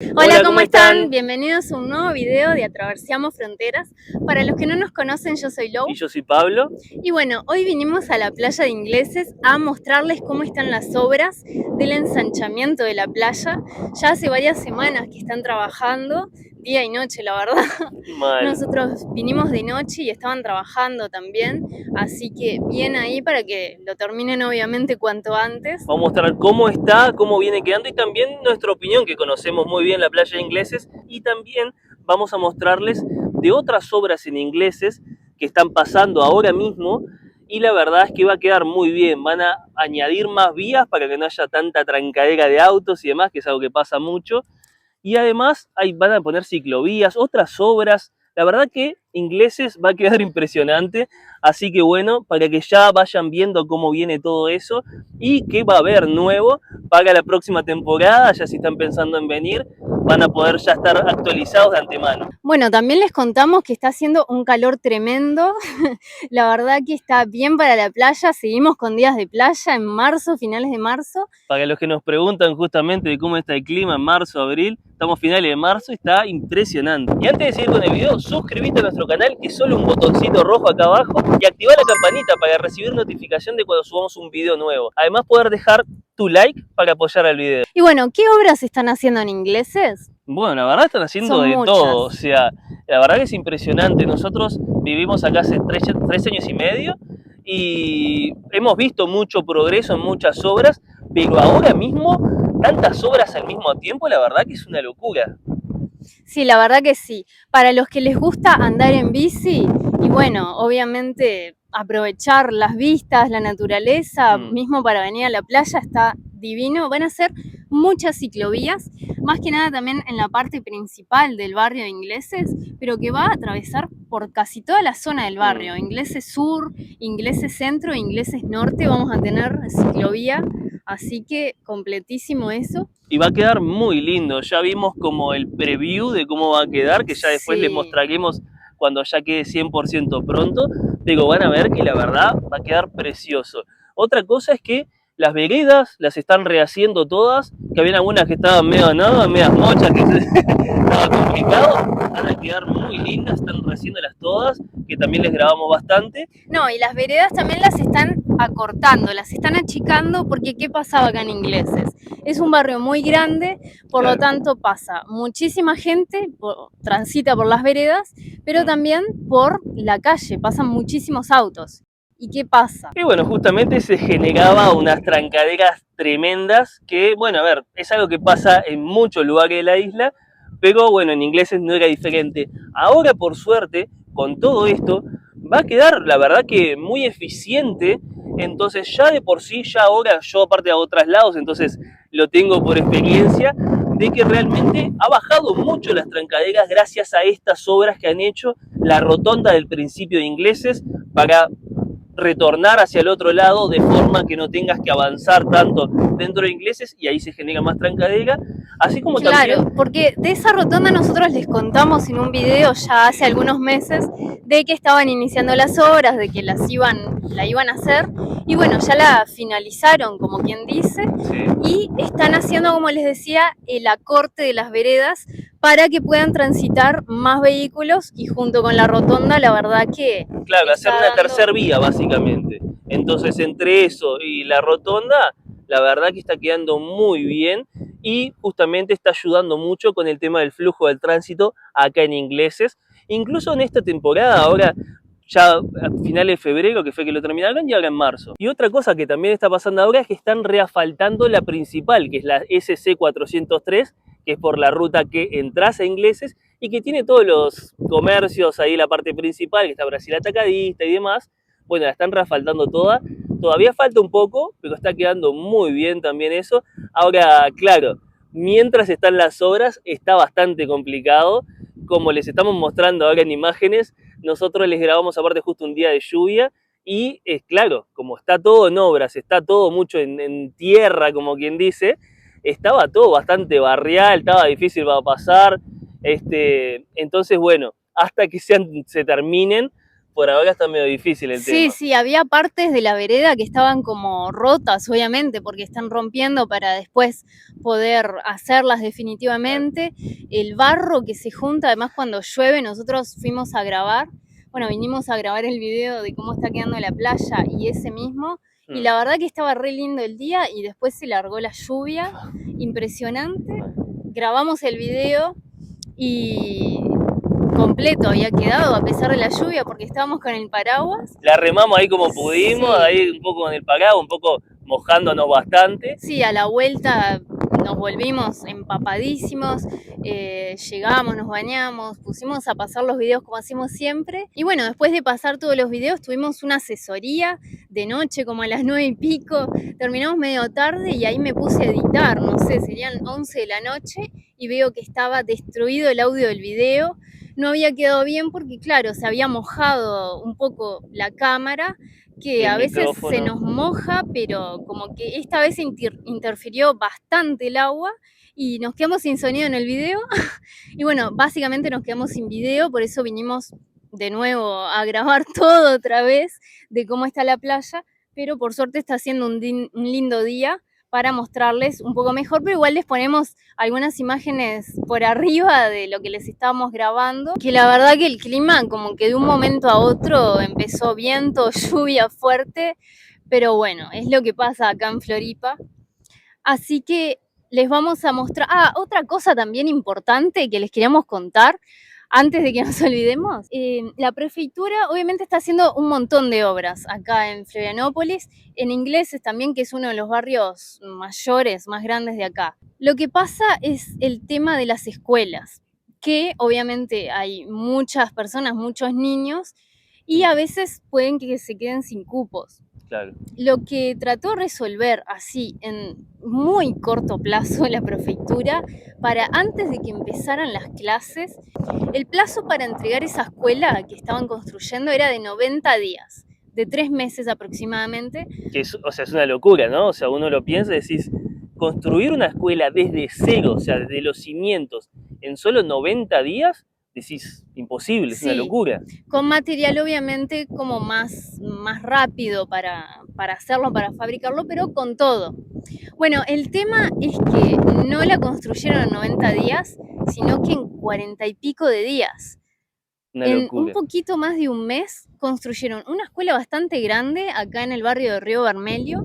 Hola, ¿cómo están? Bienvenidos a un nuevo video de Atraversiamos Fronteras. Para los que no nos conocen, yo soy Lou. Y yo soy Pablo. Y bueno, hoy vinimos a la playa de Ingleses a mostrarles cómo están las obras del ensanchamiento de la playa. Ya hace varias semanas que están trabajando, día y noche, la verdad. Mal. Nosotros vinimos de noche y estaban trabajando también, así que bien ahí para que lo terminen obviamente cuanto antes. Vamos a mostrar cómo está, cómo viene quedando y también nuestra opinión, que conocemos muy bien la playa de Ingleses. Y también vamos a mostrarles de otras obras en Ingleses que están pasando ahora mismo. Y la verdad es que va a quedar muy bien. Van a añadir más vías para que no haya tanta trancadera de autos y demás, que es algo que pasa mucho. Y además van a poner ciclovías, otras obras. La verdad que Ingleses va a quedar impresionante, así que bueno, para que ya vayan viendo cómo viene todo eso y qué va a haber nuevo para la próxima temporada, ya si están pensando en venir, van a poder ya estar actualizados de antemano. Bueno, también les contamos que está haciendo un calor tremendo, la verdad que está bien para la playa, seguimos con días de playa en marzo, finales de marzo. Para los que nos preguntan justamente de cómo está el clima en marzo, abril, estamos finales de marzo y está impresionante. Y antes de seguir con el video, suscríbete a nuestro canal, que es solo un botoncito rojo acá abajo, y activa la campanita para recibir notificación de cuando subamos un video nuevo. Además, poder dejar tu like para apoyar al video. Y bueno, ¿qué obras están haciendo en Ingleses? Bueno, la verdad están haciendo Son de muchas. todo, o sea, la verdad que es impresionante. Nosotros vivimos acá hace 3 años y medio y hemos visto mucho progreso en muchas obras, pero ahora mismo, tantas obras al mismo tiempo, la verdad que es una locura. Sí, la verdad que sí. Para los que les gusta andar en bici, y bueno, obviamente aprovechar las vistas, la naturaleza, mismo para venir a la playa, está divino. Van a ser muchas ciclovías, más que nada también en la parte principal del barrio de Ingleses, pero que va a atravesar por casi toda la zona del barrio. Ingleses Sur, Ingleses Centro, Ingleses Norte, vamos a tener ciclovía, así que completísimo eso. Y va a quedar muy lindo. Ya vimos como el preview de cómo va a quedar, que ya después les mostraremos cuando ya quede 100% pronto, pero van a ver que la verdad va a quedar precioso. Otra cosa es que las veredas las están rehaciendo todas, que habían algunas que estaban medio nada, medias mochas, que estaba complicado, van a quedar muy lindas, están rehaciéndolas todas, que también les grabamos bastante. No, y las veredas también las están acortando, las están achicando, porque ¿qué pasaba acá en Ingleses? Es un barrio muy grande, por lo tanto pasa muchísima gente, transita por las veredas, pero también por la calle, pasan muchísimos autos. ¿Y qué pasa? Y bueno, justamente se generaba unas trancaderas tremendas que, bueno, a ver, es algo que pasa en muchos lugares de la isla, pero bueno, en Ingleses no era diferente. Ahora, por suerte, con todo esto, va a quedar, la verdad que muy eficiente, entonces ya de por sí, ya ahora yo aparte hago traslados, entonces lo tengo por experiencia, de que realmente ha bajado mucho las trancaderas gracias a estas obras que han hecho, la rotonda del principio de Ingleses, para retornar hacia el otro lado de forma que no tengas que avanzar tanto dentro de Ingleses y ahí se genera más trancadera, así como Claro, también... porque de esa rotonda nosotros les contamos en un video ya hace algunos meses de que estaban iniciando las obras, de que la iban a hacer, y bueno, ya la finalizaron, como quien dice, y están haciendo, como les decía, el acorte de las veredas para que puedan transitar más vehículos, y junto con la rotonda, la verdad que... Claro, hacer una tercera vía básicamente. Entonces entre eso y la rotonda, la verdad que está quedando muy bien y justamente está ayudando mucho con el tema del flujo del tránsito acá en Ingleses. Incluso en esta temporada, ahora ya a finales de febrero, que fue que lo terminaron, y ahora en marzo. Y otra cosa que también está pasando ahora es que están reasfaltando la principal, que es la SC403, que es por la ruta que entras a Ingleses y que tiene todos los comercios ahí, la parte principal, que está Brasil Atacadista y demás. Bueno, la están reasfaltando toda. Todavía falta un poco, pero está quedando muy bien también eso. Ahora, claro, mientras están las obras, está bastante complicado. Como les estamos mostrando ahora en imágenes, nosotros les grabamos aparte justo un día de lluvia y es claro, como está todo en obras, está todo mucho en tierra, como quien dice, estaba todo bastante barrial, estaba difícil para pasar. Entonces, bueno, hasta que se terminen, por ahora está medio difícil el tema. Sí, había partes de la vereda que estaban como rotas, obviamente, porque están rompiendo para después poder hacerlas definitivamente. El barro que se junta, además cuando llueve, nosotros fuimos a grabar, vinimos a grabar el video de cómo está quedando la playa y ese mismo, y la verdad que estaba re lindo el día y después se largó la lluvia, impresionante. Grabamos el video y completo había quedado a pesar de la lluvia porque estábamos con el paraguas. La remamos ahí como pudimos, sí. Ahí un poco con el paraguas, un poco mojándonos bastante. Sí, a la vuelta nos volvimos empapadísimos, llegamos, nos bañamos, pusimos a pasar los videos como hacemos siempre. Y bueno, después de pasar todos los videos tuvimos una asesoría de noche como a las 9 y pico, terminamos medio tarde y ahí me puse a editar, no sé, serían 11 de la noche y veo que estaba destruido el audio del video. No había quedado bien porque claro, se había mojado un poco la cámara, que a veces se nos moja, pero como que esta vez interfirió bastante el agua y nos quedamos sin sonido en el video. Y bueno, básicamente nos quedamos sin video, por eso vinimos de nuevo a grabar todo otra vez de cómo está la playa, pero por suerte está haciendo un lindo día para mostrarles un poco mejor, pero igual les ponemos algunas imágenes por arriba de lo que les estábamos grabando, que la verdad que el clima como que de un momento a otro empezó viento, lluvia fuerte, pero bueno, es lo que pasa acá en Floripa. Así que les vamos a mostrar, otra cosa también importante que les queríamos contar, antes de que nos olvidemos, la prefeitura obviamente está haciendo un montón de obras acá en Florianópolis, en Ingleses también, que es uno de los barrios mayores, más grandes de acá. Lo que pasa es el tema de las escuelas, que obviamente hay muchas personas, muchos niños, y a veces pueden que se queden sin cupos. Claro. Lo que trató de resolver así en muy corto plazo la prefeitura, para antes de que empezaran las clases, el plazo para entregar esa escuela que estaban construyendo era de 90 días, de 3 meses aproximadamente. Que es una locura, ¿no? O sea, uno lo piensa y decís, construir una escuela desde cero, o sea, desde los cimientos, en solo 90 días, decís, imposible, es una locura. Con material obviamente como más rápido para hacerlo, para fabricarlo, pero con todo. Bueno, el tema es que no la construyeron en 90 días, sino que en 40 y pico de días. En un poquito más de un mes construyeron una escuela bastante grande acá en el barrio de Río Vermelho,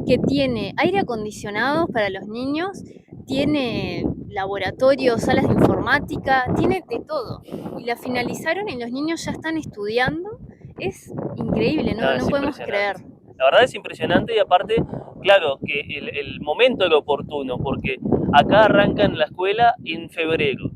que tiene aire acondicionado para los niños, tiene laboratorios, salas de informática, tiene de todo. Y la finalizaron y los niños ya están estudiando. Es increíble, no podemos creer. La verdad es impresionante y aparte, claro, que el momento era oportuno, porque acá arrancan la escuela en febrero.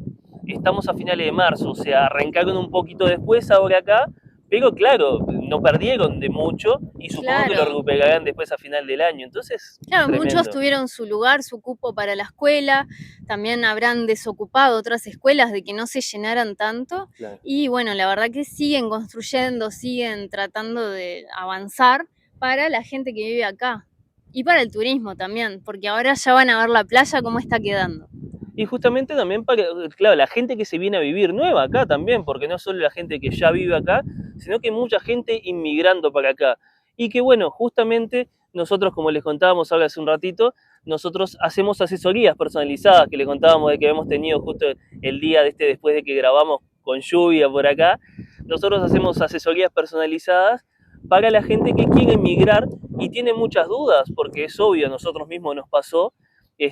Estamos a finales de marzo, o sea, arrancaron un poquito después ahora acá, pero claro, no perdieron de mucho y supongo que lo recuperarán después a final del año, entonces... Claro, tremendo. Muchos tuvieron su lugar, su cupo para la escuela, también habrán desocupado otras escuelas de que no se llenaran tanto, y bueno, la verdad que siguen construyendo, siguen tratando de avanzar para la gente que vive acá, y para el turismo también, porque ahora ya van a ver la playa cómo está quedando. Y justamente también para, claro, la gente que se viene a vivir nueva acá también, porque no solo la gente que ya vive acá, sino que mucha gente inmigrando para acá. Y que bueno, justamente nosotros, como les contábamos ahora hace un ratito, nosotros hacemos asesorías personalizadas, que les contábamos de que hemos tenido justo el día después de que grabamos con lluvia por acá. Nosotros hacemos asesorías personalizadas para la gente que quiere emigrar y tiene muchas dudas, porque es obvio, a nosotros mismos nos pasó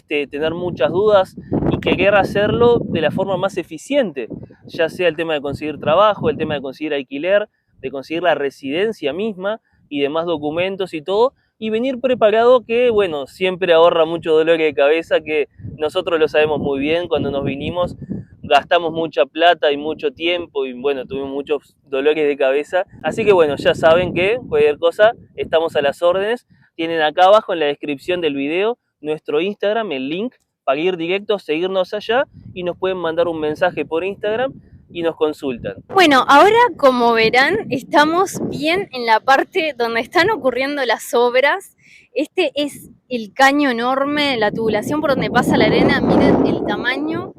tener muchas dudas y querer hacerlo de la forma más eficiente, ya sea el tema de conseguir trabajo, el tema de conseguir alquiler, de conseguir la residencia misma y demás documentos y todo, y venir preparado, que bueno, siempre ahorra mucho dolor de cabeza, que nosotros lo sabemos muy bien. Cuando nos vinimos gastamos mucha plata y mucho tiempo y bueno, tuvimos muchos dolores de cabeza, así que bueno, ya saben que cualquier cosa estamos a las órdenes. Tienen acá abajo en la descripción del video nuestro Instagram, el link para ir directo, seguirnos allá y nos pueden mandar un mensaje por Instagram y nos consultan. Bueno, ahora como verán estamos bien en la parte donde están ocurriendo las obras. Este es el caño enorme, la tubulación por donde pasa la arena. Miren el tamaño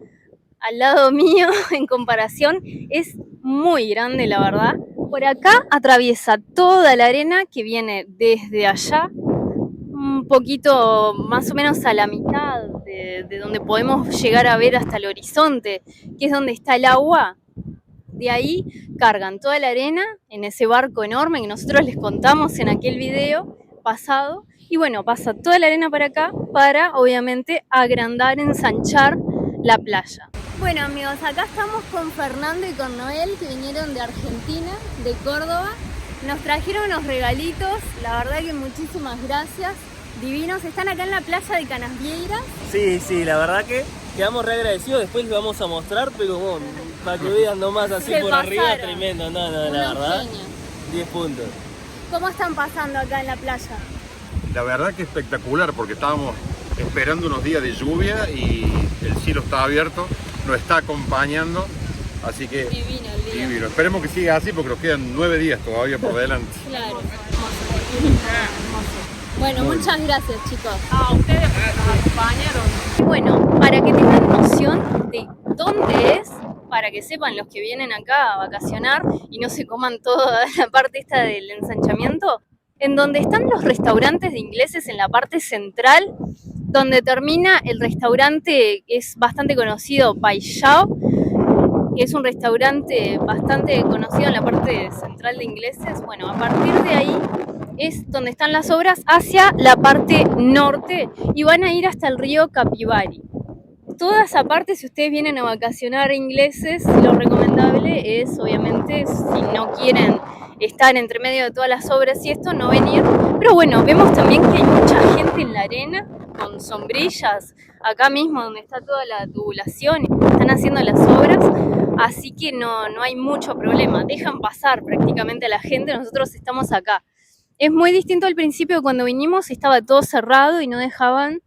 al lado mío en comparación, es muy grande la verdad. Por acá atraviesa toda la arena que viene desde allá, un poquito más o menos a la mitad de donde podemos llegar a ver hasta el horizonte, que es donde está el agua. De ahí cargan toda la arena en ese barco enorme que nosotros les contamos en aquel video pasado. Y bueno, pasa toda la arena para acá para, obviamente, agrandar, ensanchar la playa. Bueno amigos, acá estamos con Fernando y con Noel, que vinieron de Argentina, de Córdoba. Nos trajeron unos regalitos, la verdad que muchísimas gracias. Divinos, están acá en la playa de Canasvieiras. Sí, la verdad que quedamos re agradecidos, después les vamos a mostrar, pero bueno, para que vean nomás así por arriba, tremendo, no, la verdad, 10 puntos. ¿Cómo están pasando acá en la playa? La verdad que espectacular, porque estábamos esperando unos días de lluvia y el cielo está abierto, nos está acompañando, así que divino el día. Divino. Esperemos que siga así porque nos quedan 9 días todavía por delante. Claro, hermoso. Bueno, muchas gracias chicos. A ustedes por nos acompañaron. Y bueno, para que tengan noción de dónde es, para que sepan los que vienen acá a vacacionar y no se coman toda la parte esta del ensanchamiento, en donde están los restaurantes de ingleses en la parte central, donde termina el restaurante que es bastante conocido, Pai Shao, que es un restaurante bastante conocido en la parte central de ingleses. Bueno, a partir de ahí es donde están las obras hacia la parte norte y van a ir hasta el río Capibari. Toda esa parte, si ustedes vienen a vacacionar ingleses, lo recomendable es, obviamente, si no quieren estar entre medio de todas las obras y esto, no venir. Pero bueno, vemos también que hay mucha gente en la arena, con sombrillas, acá mismo donde está toda la tubulación, están haciendo las obras, así que no hay mucho problema, dejan pasar prácticamente a la gente, nosotros estamos acá. Es muy distinto al principio, cuando vinimos estaba todo cerrado y no dejaban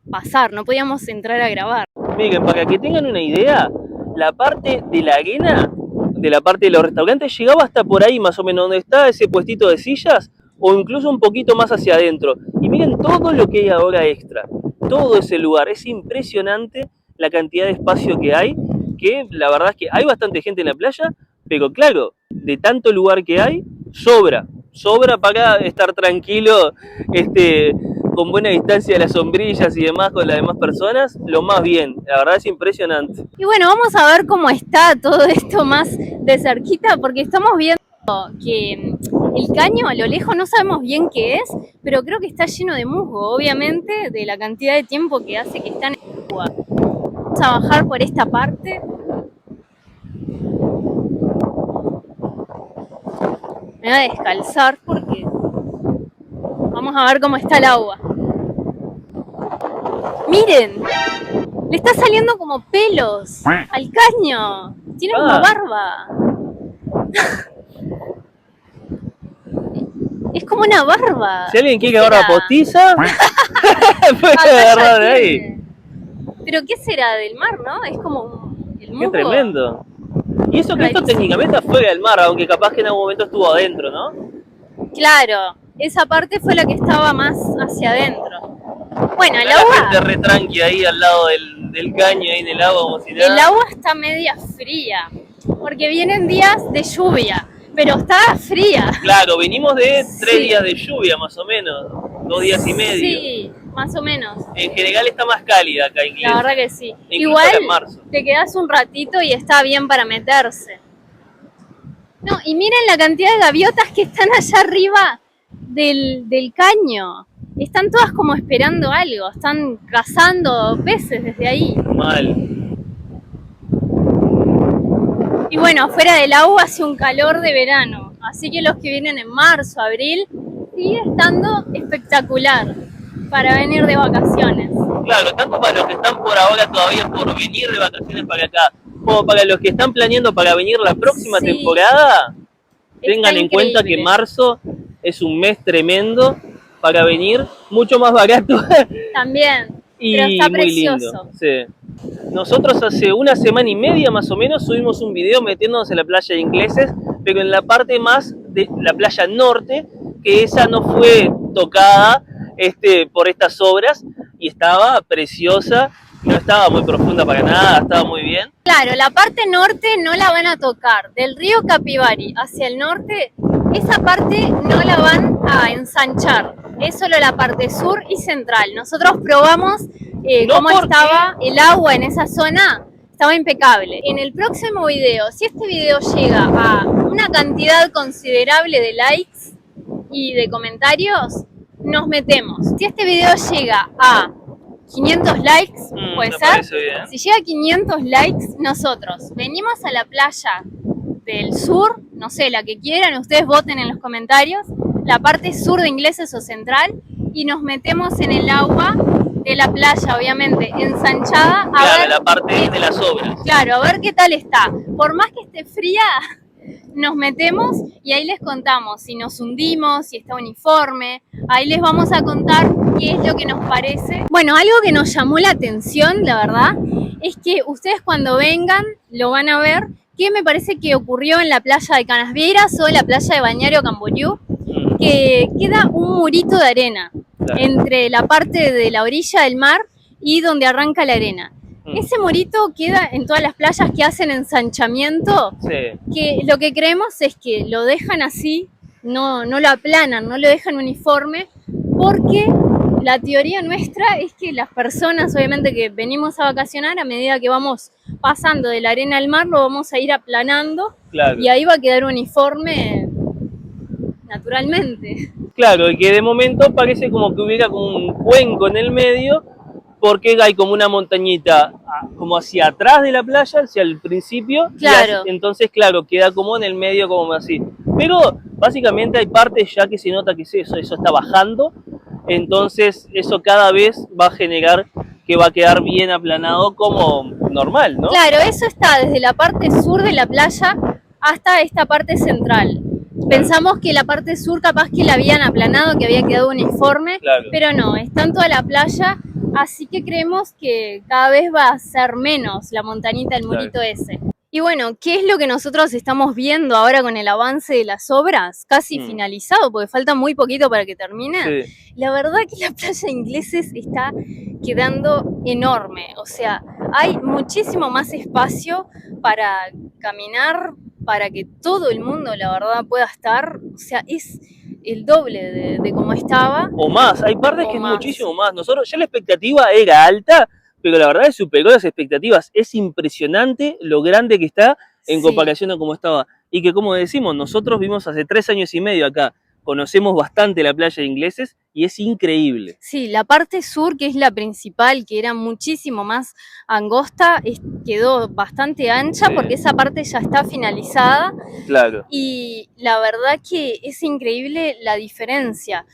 pasar, no podíamos entrar a grabar. Miren, para que tengan una idea, la parte de la arena, de la parte de los restaurantes, llegaba hasta por ahí más o menos donde está ese puestito de sillas, o incluso un poquito más hacia adentro. Y miren todo lo que hay ahora extra, todo ese lugar, es impresionante la cantidad de espacio que hay, que la verdad es que hay bastante gente en la playa, pero claro, de tanto lugar que hay, sobra para estar tranquilo, con buena distancia de las sombrillas y demás con las demás personas, lo más bien, la verdad es impresionante. Y bueno, vamos a ver cómo está todo esto más de cerquita, porque estamos viendo que el caño a lo lejos no sabemos bien qué es, pero creo que está lleno de musgo, obviamente, de la cantidad de tiempo que hace que están en el agua. Vamos a bajar por esta parte. Me voy a descalzar porque vamos a ver cómo está el agua. ¡Miren! Le está saliendo como pelos al caño. Tiene como barba. Es como una barba. Si alguien quiere barba postiza, puede agarrar de ahí. Pero ¿qué será del mar, no? Es como el musgo. Qué tremendo. Y eso que esto técnicamente fuera del mar, aunque capaz que en algún momento estuvo adentro, ¿no? Claro, esa parte fue la que estaba más hacia adentro. Bueno, el la agua... gente re tranqui ahí al lado del caño, ahí en el agua, como si nada. El agua está media fría, porque vienen días de lluvia, pero está fría. Claro, venimos de 3 días de lluvia más o menos, 2 días y medio. Sí, más o menos. En general está más cálida acá en Inglés. La verdad que sí. Incluso igual en marzo. Te quedas un ratito y está bien para meterse. No, y miren la cantidad de gaviotas que están allá arriba del caño. Están todas como esperando algo, están cazando peces desde ahí. Mal. Y bueno, afuera del agua hace un calor de verano, así que los que vienen en marzo, abril, sigue estando espectacular para venir de vacaciones. Claro, tanto para los que están por ahora todavía por venir de vacaciones para acá, como para los que están planeando para venir la próxima temporada, tengan en cuenta que marzo es un mes tremendo para venir, mucho más barato. También, y pero está muy precioso. Lindo. Sí. Nosotros hace 1 semana y media más o menos subimos un video metiéndonos en la playa de Ingleses, pero en la parte más de la playa norte, que esa no fue tocada por estas obras y estaba preciosa, no estaba muy profunda para nada, estaba muy bien. Claro, la parte norte no la van a tocar. Del río Capivari hacia el norte, esa parte no la van a ensanchar. Es solo la parte sur y central. Nosotros probamos cómo estaba el agua en esa zona. Estaba impecable. En el próximo video, si este video llega a una cantidad considerable de likes y de comentarios, nos metemos. Si este video llega a 500 likes, puede ser. Si llega a 500 likes, nosotros venimos a la playa del sur, no sé, la que quieran, ustedes voten en los comentarios, la parte sur de Ingleses o central, y nos metemos en el agua de la playa, obviamente, ensanchada. Claro, ver la parte de las obras. Claro, a ver qué tal está. Por más que esté fría, nos metemos y ahí les contamos si nos hundimos, si está uniforme. Ahí les vamos a contar qué es lo que nos parece. Bueno, algo que nos llamó la atención, la verdad, es que ustedes cuando vengan lo van a ver, que me parece que ocurrió en la playa de Canasvieiras o en la playa de Balneario Camboriú, que queda un murito de arena entre la parte de la orilla del mar y donde arranca la arena. Ese murito queda en todas las playas que hacen ensanchamiento, que lo que creemos es que lo dejan así, no lo aplanan, no lo dejan uniforme, porque la teoría nuestra es que las personas, obviamente, que venimos a vacacionar, a medida que vamos pasando de la arena al mar, lo vamos a ir aplanando, y ahí va a quedar uniforme naturalmente. Claro, y que de momento parece como que hubiera como un cuenco en el medio, porque hay como una montañita como hacia atrás de la playa, hacia el principio, claro. Entonces, claro, queda como en el medio, como así. Pero básicamente hay partes ya que se nota que eso está bajando, entonces eso cada vez va a generar que va a quedar bien aplanado como normal, ¿no? Claro, eso está desde la parte sur de la playa hasta esta parte central. Pensamos que la parte sur capaz que la habían aplanado, que había quedado uniforme, pero no, está en toda la playa. Así que creemos que cada vez va a ser menos la montañita, el murito ese. Y bueno, ¿qué es lo que nosotros estamos viendo ahora con el avance de las obras? Casi finalizado, porque falta muy poquito para que termine. La verdad que la playa de Ingleses está quedando enorme. O sea, hay muchísimo más espacio para caminar, para que todo el mundo, la verdad, pueda estar. O sea, es el doble de cómo estaba. O más, hay partes que es muchísimo más. Nosotros, ya la expectativa era alta, pero la verdad es que superó las expectativas. Es impresionante lo grande que está en comparación a cómo estaba. Y que, como decimos, nosotros vimos hace 3 años y medio acá, conocemos bastante la playa de Ingleses y es increíble. Sí, la parte sur, que es la principal, que era muchísimo más angosta, quedó bastante ancha porque esa parte ya está finalizada. Claro. Y la verdad que es increíble la diferencia.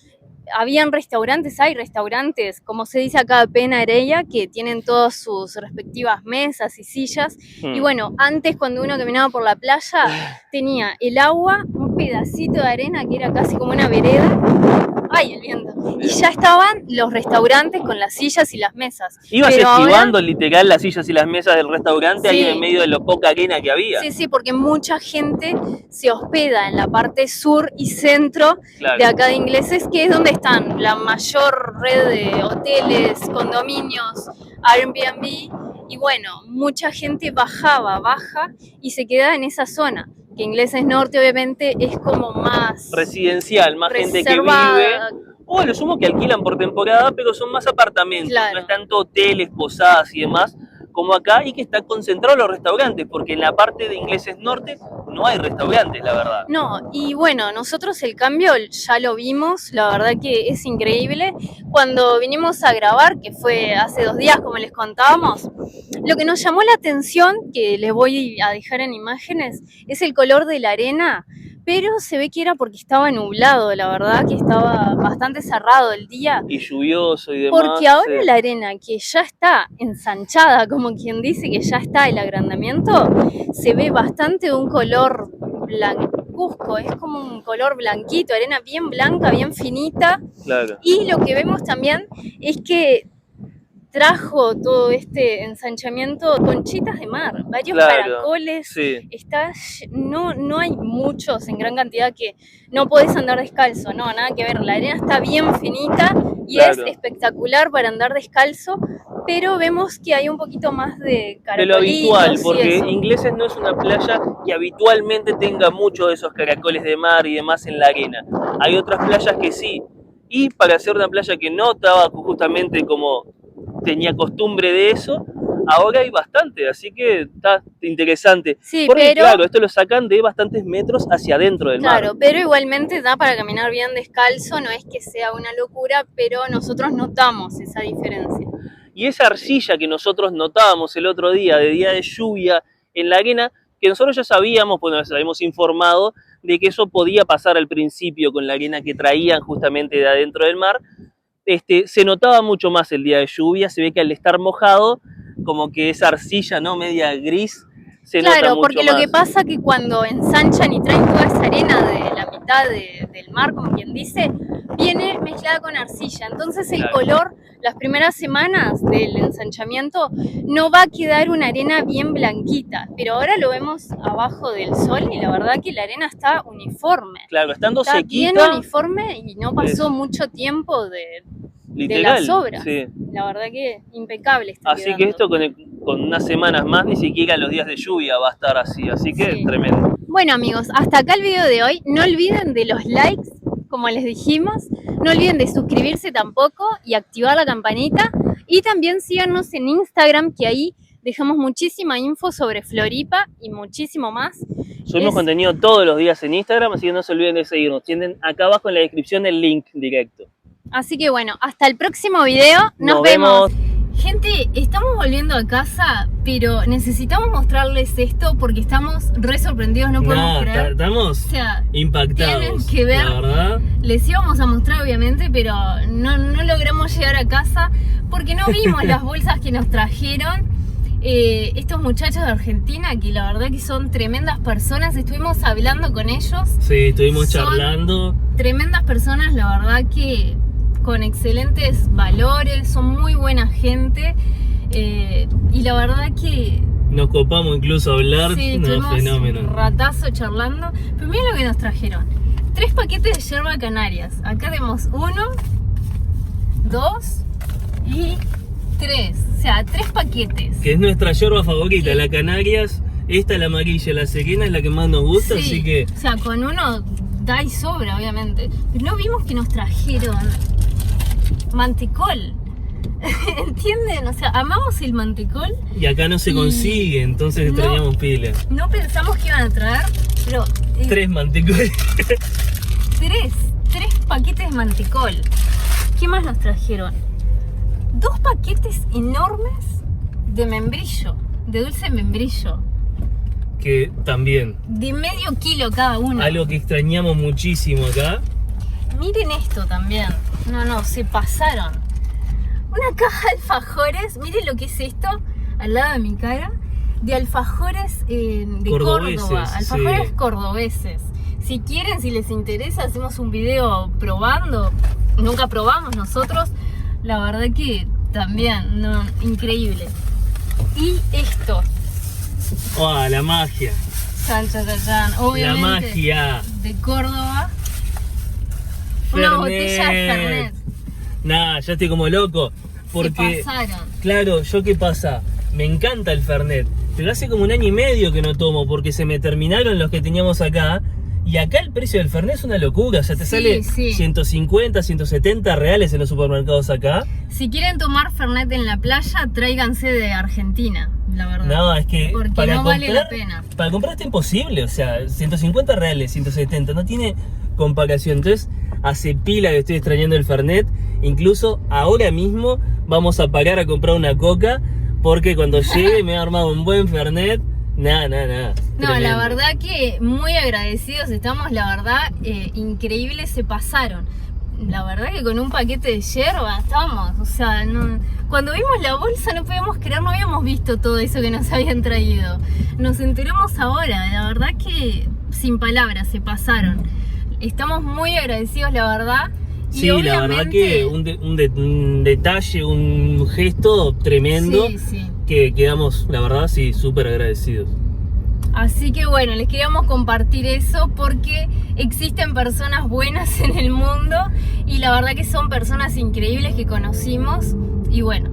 Habían restaurantes, hay restaurantes, como se dice acá, Pena Heredia, que tienen todas sus respectivas mesas y sillas. Y bueno, antes cuando uno caminaba por la playa, tenía el agua, un pedacito de arena que era casi como una vereda. ¡Ay, el viento! Y ya estaban los restaurantes con las sillas y las mesas. Ibas esquivando literal las sillas y las mesas del restaurante ahí en medio de lo poca arena que había. Sí, porque mucha gente se hospeda en la parte sur y centro de acá de Ingleses, que es donde están la mayor red de hoteles, condominios, Airbnb. Y bueno, mucha gente baja y se queda en esa zona. Que Ingleses Norte obviamente es como más residencial, más gente que vive, o lo sumo que alquilan por temporada, pero son más apartamentos, no es tanto hoteles, posadas y demás como acá, y que están concentrados los restaurantes, porque en la parte de Ingleses Norte no hay restaurantes, la verdad. No, y bueno, nosotros el cambio ya lo vimos, la verdad que es increíble. Cuando vinimos a grabar, que fue hace 2 días, como les contábamos, lo que nos llamó la atención, que les voy a dejar en imágenes, es el color de la arena, pero se ve que era porque estaba nublado, la verdad que estaba bastante cerrado el día. Y lluvioso y demás. Porque ahora la arena, que ya está ensanchada, como quien dice que ya está el agrandamiento, se ve bastante de un color blancuzco, es como un color blanquito, arena bien blanca, bien finita. Claro. Y lo que vemos también es que trajo todo este ensanchamiento conchitas de mar, varios caracoles, no hay muchos en gran cantidad que no podés andar descalzo, no, nada que ver, la arena está bien finita y es espectacular para andar descalzo pero vemos que hay un poquito más de de lo habitual, caracolitos y porque eso. Ingleses no es una playa que habitualmente tenga mucho de esos caracoles de mar y demás en la arena. Hay otras playas que sí. Y para ser una playa que no estaba justamente como tenía costumbre de eso, ahora hay bastante, así que está interesante. Sí, porque pero claro, esto lo sacan de bastantes metros hacia adentro del mar. claro, pero igualmente da para caminar bien descalzo, no es que sea una locura, pero nosotros notamos esa diferencia. Y esa arcilla que nosotros notábamos el otro día, de día de lluvia en la arena, que nosotros ya sabíamos, pues nos habíamos informado de que eso podía pasar al principio con la arena que traían justamente de adentro del mar, se notaba mucho más el día de lluvia, se ve que al estar mojado, como que esa arcilla, ¿no? Media gris, se nota Claro, mucho porque más. lo que pasa que cuando ensanchan y traen toda esa arena de la mitad del mar, como quien dice, viene mezclada con arcilla. Entonces el Claro. color, las primeras semanas del ensanchamiento, no va a quedar una arena bien blanquita. Pero ahora lo vemos abajo del sol y la verdad que la arena está uniforme. Claro, estando Está bien sequita, uniforme y no pasó mucho tiempo de literal, las obras. sí. La verdad que impecable está Así quedando. que esto con unas semanas más, ni siquiera los días de lluvia va a estar así, así que Sí. tremendo. Bueno amigos, hasta acá el video de hoy. No olviden de los likes, como les dijimos. No olviden de suscribirse tampoco y activar la campanita. Y también síganos en Instagram, que ahí dejamos muchísima info sobre Floripa y muchísimo más. Subimos contenido todos los días en Instagram, así que no se olviden de seguirnos. Tienen acá abajo en la descripción el link directo. Así que bueno, hasta el próximo video. Nos vemos. Gente, estamos volviendo a casa, pero necesitamos mostrarles esto porque estamos re sorprendidos, no podemos creer. Estamos O sea, impactados. tienen que ver. La verdad. Les íbamos a mostrar obviamente, pero no logramos llegar a casa porque no vimos las bolsas que nos trajeron estos muchachos de Argentina, que la verdad que son tremendas personas. Estuvimos hablando con ellos. Sí, estuvimos Son charlando. Tremendas personas, la verdad que con excelentes valores, son muy buena gente y la verdad que Nos copamos incluso a hablar. sí, No, estuvimos fenómeno. un ratazo charlando. Pero miren lo que nos trajeron: 3 paquetes de yerba canarias. Acá tenemos 1, 2 y 3. O sea, 3 paquetes. Que es nuestra yerba favorita, Sí. la Canarias. Esta, la amarilla, la serena, es la que más nos gusta, Sí, así que o sea, con uno da y sobra, obviamente. Pero no vimos que nos trajeron mantecol. ¿Entienden? O sea, amamos el mantecol. y acá no se Y consigue, entonces no. extrañamos pilas. No pensamos que iban a traer, pero 3 mantecoles. 3 paquetes de mantecol. ¿Qué más nos trajeron? 2 paquetes enormes de membrillo, de dulce membrillo, Que también, de medio kilo cada uno. algo que extrañamos muchísimo acá. Miren esto también. No, se pasaron. Una caja de alfajores. Miren lo que es esto al lado de mi cara. De alfajores de Cordobeses, Córdoba. Alfajores sí. cordobeses. Si quieren, si les interesa, hacemos un video probando. Nunca probamos nosotros. La verdad que también, no, increíble. Y esto. ¡Oh, la magia! Chan, chan, chan, chan. Obviamente, La magia. de Córdoba. Una botella de Fernet. Nah, ya estoy como loco. Porque, Se pasaron. claro, ¿yo qué pasa? Me encanta el Fernet, pero hace como 1 año y medio que no tomo porque se me terminaron los que teníamos acá. Y acá el precio del Fernet es una locura, o sea, te Sí, sale sí. 150, 170 reales en los supermercados acá. Si quieren tomar Fernet en la playa, tráiganse de Argentina, la verdad. No, es que Porque para no comprar, vale la pena. para comprar está imposible, o sea, 150 reales, 170, no tiene comparación. Entonces, hace pila que estoy extrañando el Fernet. Incluso ahora mismo vamos a parar a comprar una coca, porque cuando llegue me he armado un buen Fernet. Nada. No, Tremendo. la verdad que muy agradecidos estamos, la verdad, increíble, se pasaron. La verdad que con un paquete de yerba estamos, o sea, cuando vimos la bolsa no podíamos creer, no habíamos visto todo eso que nos habían traído. Nos enteramos ahora, la verdad que sin palabras, se pasaron. Estamos muy agradecidos, la verdad. Y Sí, la verdad que un detalle, un gesto tremendo, Sí. que quedamos, la verdad, sí, súper agradecidos. Así que bueno, les queríamos compartir eso porque existen personas buenas en el mundo y la verdad que son personas increíbles que conocimos y bueno,